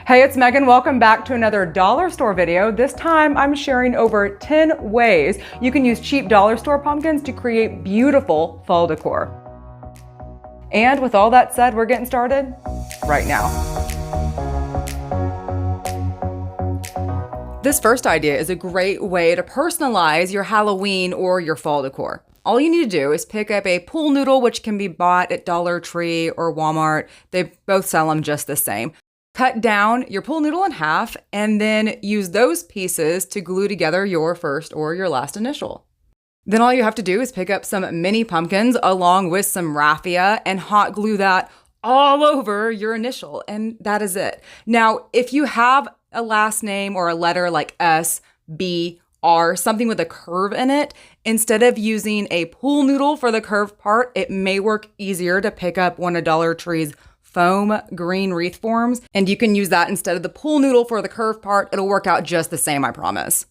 Hey, it's Megan. Welcome back to another dollar store video. This time I'm sharing over 10 ways you can use cheap dollar store pumpkins to create beautiful fall decor. And with all that said, we're getting started right now. This first idea is a great way to personalize your Halloween or your fall decor. All you need to do is pick up a pool noodle, which can be bought at Dollar Tree or Walmart. They both sell them just the same. Cut down your pool noodle in half and then use those pieces to glue together your first or your last initial. Then all you have to do is pick up some mini pumpkins along with some raffia and hot glue that all over your initial, and that is it. Now, if you have a last name or a letter like S, B, R, something with a curve in it, instead of using a pool noodle for the curved part, it may work easier to pick up one of Dollar Tree's foam green wreath forms, and you can use that instead of the pool noodle for the curved part. It'll work out just the same, I promise.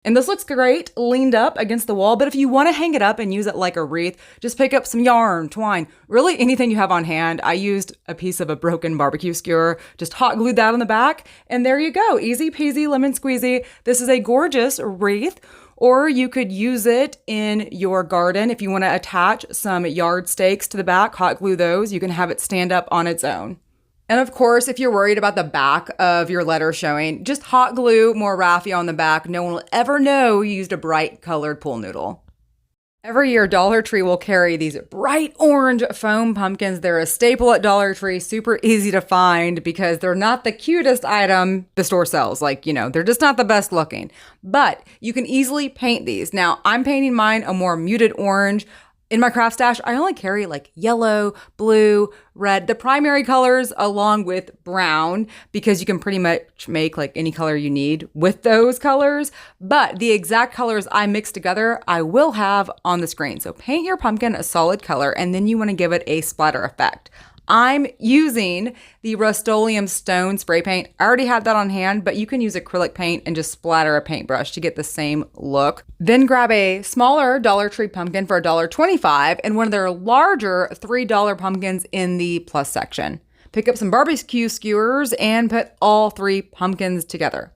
And this looks great leaned up against the wall, but if you want to hang it up and use it like a wreath, just pick up some yarn, twine, really anything you have on hand. I used a piece of a broken barbecue skewer, just hot glued that on the back, and there you go. Easy peasy, lemon squeezy. This is a gorgeous wreath. Or you could use it in your garden. If you want to attach some yard stakes to the back, hot glue those. You can have it stand up on its own. And of course, if you're worried about the back of your letter showing, just hot glue more raffia on the back. No one will ever know you used a bright colored pool noodle. Every year, Dollar Tree will carry these bright orange foam pumpkins. They're a staple at Dollar Tree, super easy to find because they're not the cutest item the store sells. They're just not the best looking. But you can easily paint these. Now, I'm painting mine a more muted orange. In my craft stash, I only carry yellow, blue, red, the primary colors along with brown because you can pretty much make any color you need with those colors. But the exact colors I mix together, I will have on the screen. So paint your pumpkin a solid color and then you want to give it a splatter effect. I'm using the Rust-Oleum Stone spray paint. I already had that on hand, but you can use acrylic paint and just splatter a paintbrush to get the same look. Then grab a smaller Dollar Tree pumpkin for $1.25 and one of their larger $3 pumpkins in the plus section. Pick up some barbecue skewers and put all three pumpkins together.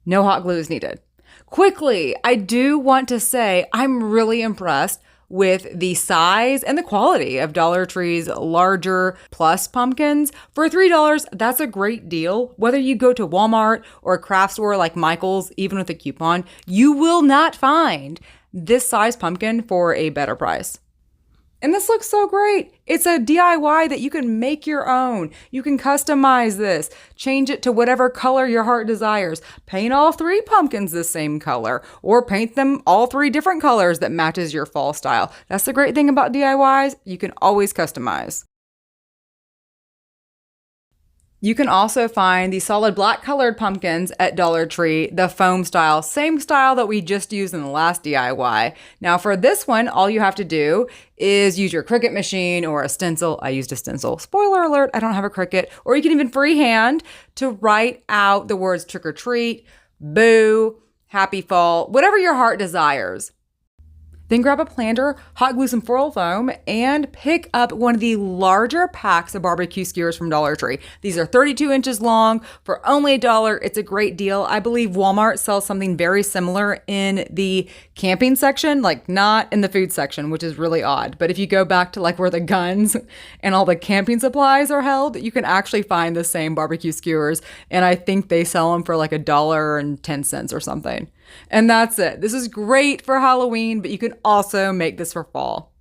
No hot glue is needed. Quickly, I do want to say I'm really impressed with the size and the quality of Dollar Tree's larger plus pumpkins. For $3, that's a great deal. Whether you go to Walmart or a craft store like Michael's, even with a coupon, you will not find this size pumpkin for a better price. And this looks so great. It's a DIY that you can make your own. You can customize this, change it to whatever color your heart desires. Paint all three pumpkins the same color, or paint them all three different colors that matches your fall style. That's the great thing about DIYs. You can always customize. You can also find the solid black colored pumpkins at Dollar Tree, the foam style, same style that we just used in the last DIY. Now for this one, all you have to do is use your Cricut machine or a stencil. I used a stencil. Spoiler alert, I don't have a Cricut. Or you can even freehand to write out the words trick or treat, boo, happy fall, whatever your heart desires. Then grab a planter, hot glue some foil foam, and pick up one of the larger packs of barbecue skewers from Dollar Tree. These are 32 inches long for only $1. It's a great deal. I believe Walmart sells something very similar in the camping section, not in the food section, which is really odd. But if you go back to where the guns and all the camping supplies are held, you can actually find the same barbecue skewers. And I think they sell them for $1.10 or something. And that's it. This is great for Halloween, but you can also make this for fall.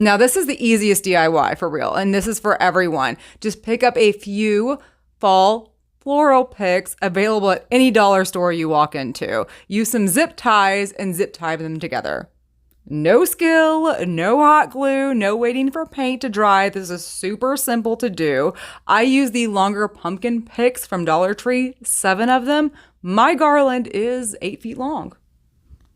Now, this is the easiest DIY for real, and this is for everyone. Just pick up a few fall floral picks available at any dollar store you walk into. Use some zip ties and zip tie them together. No skill, no hot glue, no waiting for paint to dry. This is super simple to do. I use the longer pumpkin picks from Dollar Tree, 7 of them. My garland is 8 feet long.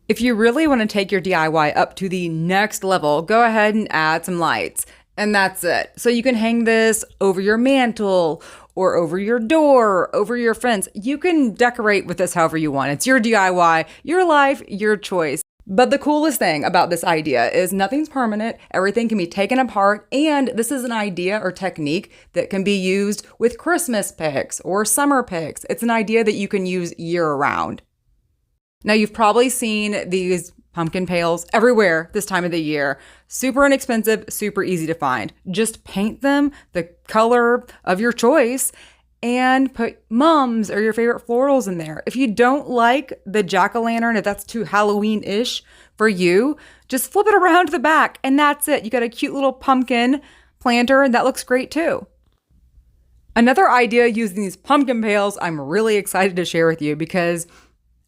If you really want to take your DIY up to the next level, go ahead and add some lights. And that's it. So you can hang this over your mantle or over your door, over your fence. You can decorate with this however you want. It's your DIY, your life, your choice. But the coolest thing about this idea is nothing's permanent, everything can be taken apart, and this is an idea or technique that can be used with Christmas picks or summer picks. It's an idea that you can use year-round. Now, you've probably seen these pumpkin pails everywhere this time of the year. Super inexpensive, super easy to find. Just paint them the color of your choice and put mums or your favorite florals in there. If you don't like the jack-o'-lantern, if that's too Halloween-ish for you, just flip it around to the back and that's it. You got a cute little pumpkin planter and that looks great too. Another idea using these pumpkin pails I'm really excited to share with you because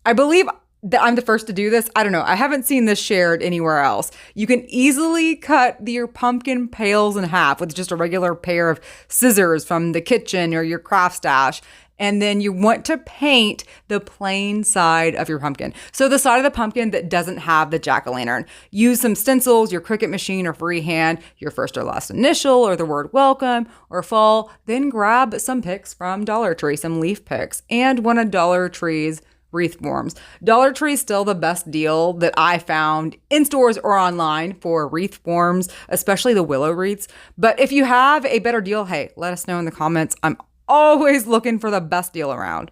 I believe that I'm the first to do this. I don't know. I haven't seen this shared anywhere else. You can easily cut your pumpkin pails in half with just a regular pair of scissors from the kitchen or your craft stash. And then you want to paint the plain side of your pumpkin. So the side of the pumpkin that doesn't have the jack-o'-lantern. Use some stencils, your Cricut machine or freehand, your first or last initial or the word welcome or fall. Then grab some picks from Dollar Tree, some leaf picks, and one of Dollar Tree's wreath forms. Dollar Tree is still the best deal that I found in stores or online for wreath forms, especially the willow wreaths. But if you have a better deal, hey, let us know in the comments. I'm always looking for the best deal around.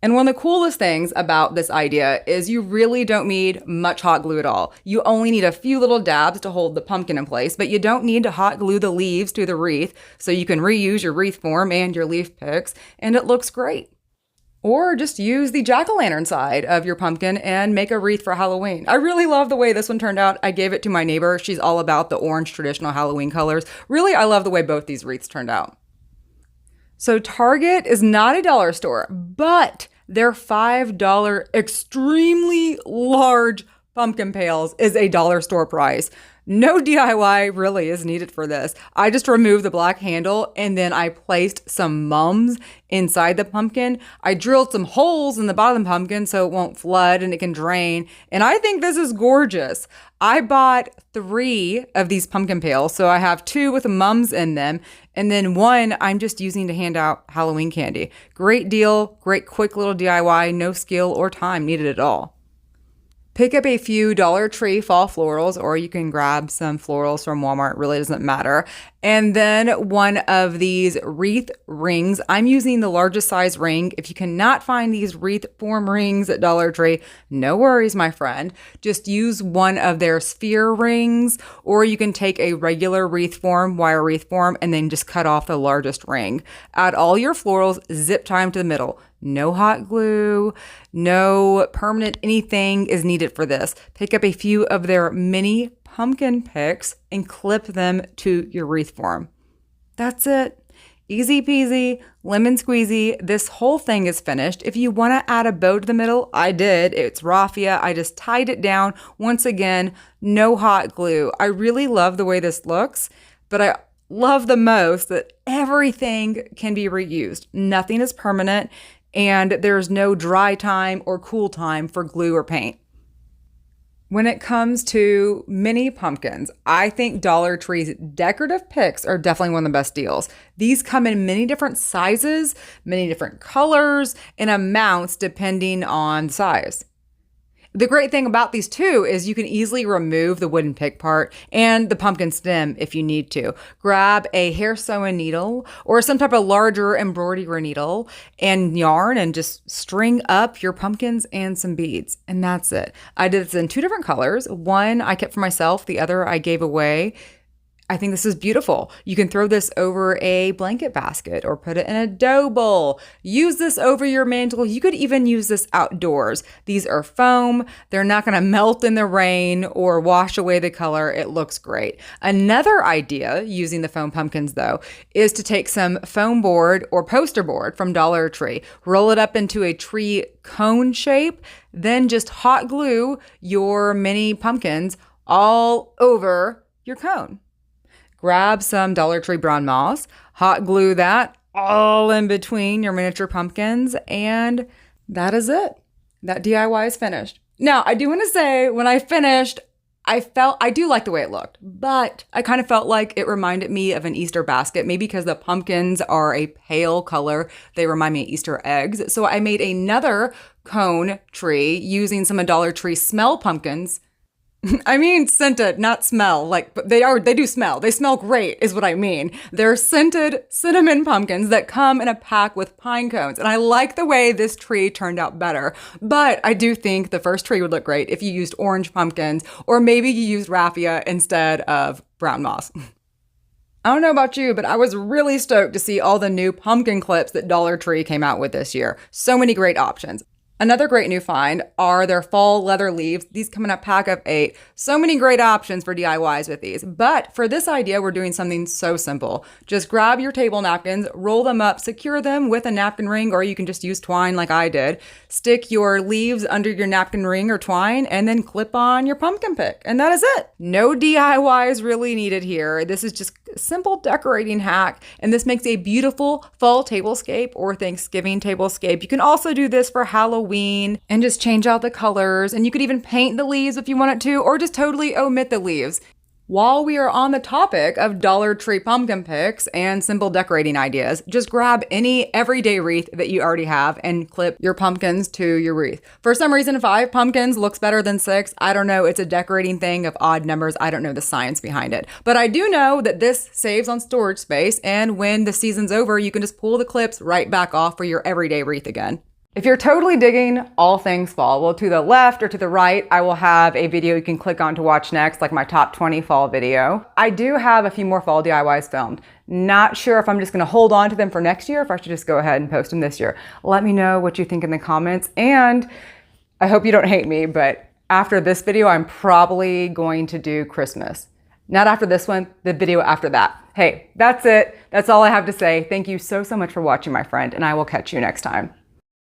And one of the coolest things about this idea is you really don't need much hot glue at all. You only need a few little dabs to hold the pumpkin in place, but you don't need to hot glue the leaves to the wreath, so you can reuse your wreath form and your leaf picks, and it looks great. Or just use the jack-o'-lantern side of your pumpkin and make a wreath for Halloween. I really love the way this one turned out. I gave it to my neighbor. She's all about the orange traditional Halloween colors. Really, I love the way both these wreaths turned out. So Target is not a dollar store, but their $5 extremely large pumpkin pails is a dollar store price. No DIY really is needed for this. I just removed the black handle and then I placed some mums inside the pumpkin. I drilled some holes in the bottom of the pumpkin so it won't flood and it can drain. And I think this is gorgeous. I bought 3 of these pumpkin pails. So I have 2 with mums in them. And then 1 I'm just using to hand out Halloween candy. Great deal, great quick little DIY, no skill or time needed at all. Pick up a few Dollar Tree fall florals, or you can grab some florals from Walmart, really doesn't matter. And then one of these wreath rings. I'm using the largest size ring. If you cannot find these wreath form rings at Dollar Tree, no worries, my friend. Just use one of their sphere rings, or you can take a regular wreath form, wire wreath form, and then just cut off the largest ring. Add all your florals, zip tie them to the middle. No hot glue, no permanent anything is needed for this. Pick up a few of their mini pumpkin picks and clip them to your wreath form. That's it. Easy peasy, lemon squeezy. This whole thing is finished. If you want to add a bow to the middle, I did. It's raffia. I just tied it down. Once again, no hot glue. I really love the way this looks, but I love the most that everything can be reused. Nothing is permanent. And there's no dry time or cool time for glue or paint. When it comes to mini pumpkins, I think Dollar Tree's decorative picks are definitely one of the best deals. These come in many different sizes, many different colors, and amounts depending on size. The great thing about these too is you can easily remove the wooden pick part and the pumpkin stem if you need to. Grab a hair sewing needle or some type of larger embroidery needle and yarn and just string up your pumpkins and some beads. And that's it. I did this in 2 different colors. One I kept for myself, the other I gave away. I think this is beautiful. You can throw this over a blanket basket or put it in a dough bowl. Use this over your mantle. You could even use this outdoors. These are foam. They're not going to melt in the rain or wash away the color. It looks great. Another idea using the foam pumpkins though is to take some foam board or poster board from Dollar Tree, roll it up into a tree cone shape, then just hot glue your mini pumpkins all over your cone. Grab some Dollar Tree brown moss, hot glue that all in between your miniature pumpkins, and that is it. That DIY is finished. Now, I do want to say when I finished, I do like the way it looked, but I kind of felt like it reminded me of an Easter basket, maybe because the pumpkins are a pale color. They remind me of Easter eggs. So I made another cone tree using some Dollar Tree smell pumpkins. I mean scented, not smell. Like, but they do smell. They smell great is what I mean. They're scented cinnamon pumpkins that come in a pack with pine cones. And I like the way this tree turned out better. But I do think the first tree would look great if you used orange pumpkins, or maybe you used raffia instead of brown moss. I don't know about you, but I was really stoked to see all the new pumpkin clips that Dollar Tree came out with this year. So many great options. Another great new find are their fall leather leaves. These come in a pack of 8. So many great options for DIYs with these. But for this idea, we're doing something so simple. Just grab your table napkins, roll them up, secure them with a napkin ring, or you can just use twine like I did. Stick your leaves under your napkin ring or twine, and then clip on your pumpkin pick. And that is it. No DIYs really needed here. This is just a simple decorating hack, and this makes a beautiful fall tablescape or Thanksgiving tablescape. You can also do this for Halloween and just change out the colors, and you could even paint the leaves if you wanted to, or just totally omit the leaves. While we are on the topic of Dollar Tree pumpkin picks and simple decorating ideas, just grab any everyday wreath that you already have and clip your pumpkins to your wreath. For some reason, 5 pumpkins looks better than 6. I don't know. It's a decorating thing of odd numbers. I don't know the science behind it. But I do know that this saves on storage space, and when the season's over, you can just pull the clips right back off for your everyday wreath again. If you're totally digging all things fall, well, to the left or to the right, I will have a video you can click on to watch next, like my top 20 fall video. I do have a few more fall DIYs filmed. Not sure if I'm just gonna hold on to them for next year, if I should just go ahead and post them this year. Let me know what you think in the comments, and I hope you don't hate me, but after this video, I'm probably going to do Christmas. Not after this one, the video after that. Hey, that's it. That's all I have to say. Thank you so much for watching, my friend, and I will catch you next time.